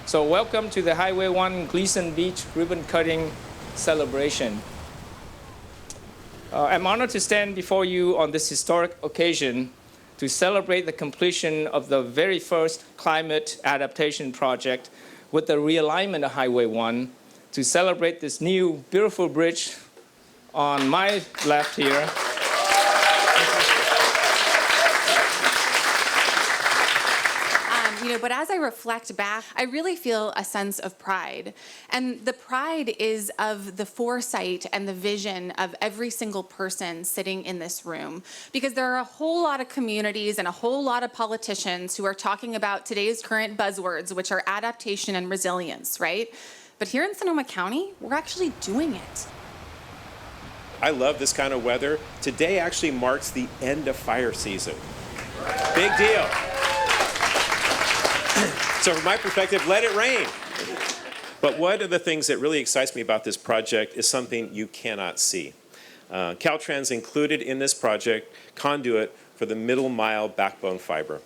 So welcome to the Highway 1 Gleason Beach ribbon cutting celebration. I'm honored to stand before you on this historic occasion to celebrate the completion of the very first climate adaptation project with the realignment of Highway 1, to celebrate this new beautiful bridge on my left here. But as I reflect back, I really feel a sense of pride. And the pride is of the foresight and the vision of every single person sitting in this room. Because there are a whole lot of communities and a whole lot of politicians who are talking about today's current buzzwords, which are adaptation and resilience, right? But here in Sonoma County, we're actually doing it. I love this kind of weather. Today actually marks the end of fire season. Big deal. So from my perspective, let it rain. But one of the things that really excites me about this project is something you cannot see. Caltrans included in this project conduit for the middle mile backbone fiber,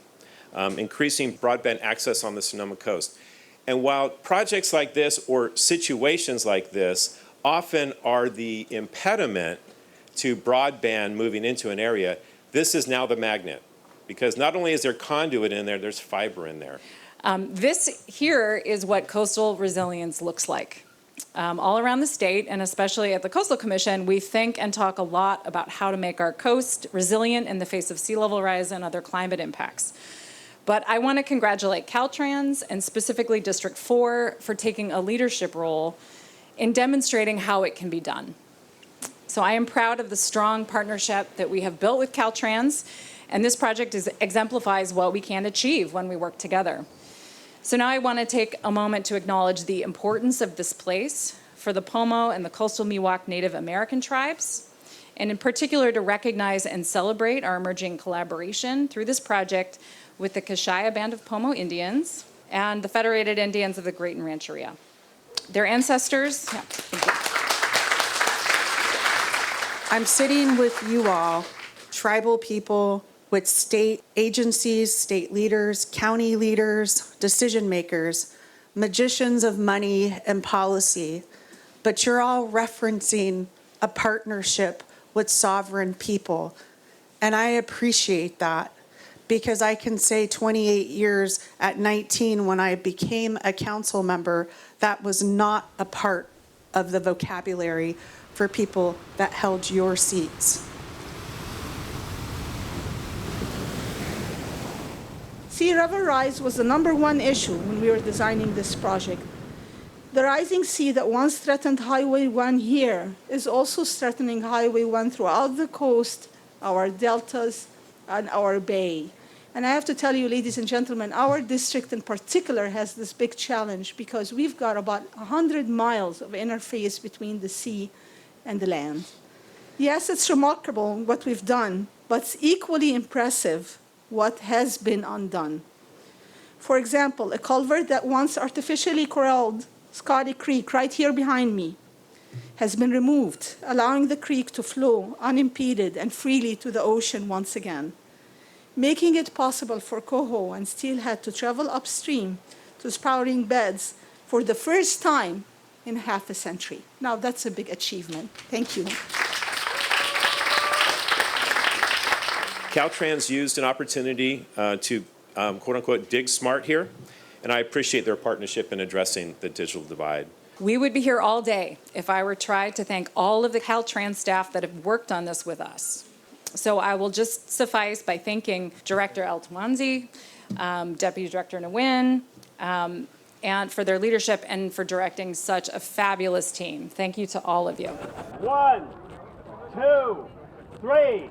increasing broadband access on the Sonoma coast. And while projects like this or situations like this often are the impediment to broadband moving into an area, this is now the magnet. Because not only is there conduit in there, there's fiber in there. This here is what coastal resilience looks like. All around the state, and especially at the Coastal Commission, we think and talk a lot about how to make our coast resilient in the face of sea level rise and other climate impacts. But I want to congratulate Caltrans and specifically District 4 for taking a leadership role in demonstrating how it can be done. So I am proud of the strong partnership that we have built with Caltrans, and this project exemplifies what we can achieve when we work together. So now I want to take a moment to acknowledge the importance of this place for the Pomo and the coastal Miwok Native American tribes, and in particular to recognize and celebrate our emerging collaboration through this project with the Kashaya Band of Pomo Indians and the Federated Indians of the Great and Rancheria. Their ancestors, thank you. I'm sitting with you all, tribal people, with state agencies, state leaders, county leaders, decision makers, magicians of money and policy, but you're all referencing a partnership with sovereign people. And I appreciate that, because I can say 28 years at 19 when I became a council member, that was not a part of the vocabulary for people that held your seats. Sea level rise was the #1 issue when we were designing this project. The rising sea that once threatened Highway 1 here is also threatening Highway 1 throughout the coast, our deltas, and our bay. And I have to tell you, ladies and gentlemen, our district in particular has this big challenge because we've got about 100 miles of interface between the sea and the land. Yes, it's remarkable what we've done, but it's equally impressive what has been undone. For example, a culvert that once artificially corralled Scotty Creek right here behind me has been removed, allowing the creek to flow unimpeded and freely to the ocean once again, making it possible for coho and steelhead to travel upstream to sprouting beds for the first time in half a century. Now that's a big achievement. Thank you. Caltrans used an opportunity to quote unquote dig smart here, and I appreciate their partnership in addressing the digital divide. We would be here all day if I were tried to thank all of the Caltrans staff that have worked on this with us. So I will just suffice by thanking Director El Tawanzi, Deputy Director Nguyen, and for their leadership and for directing such a fabulous team. Thank you to all of you. 1, 2, 3.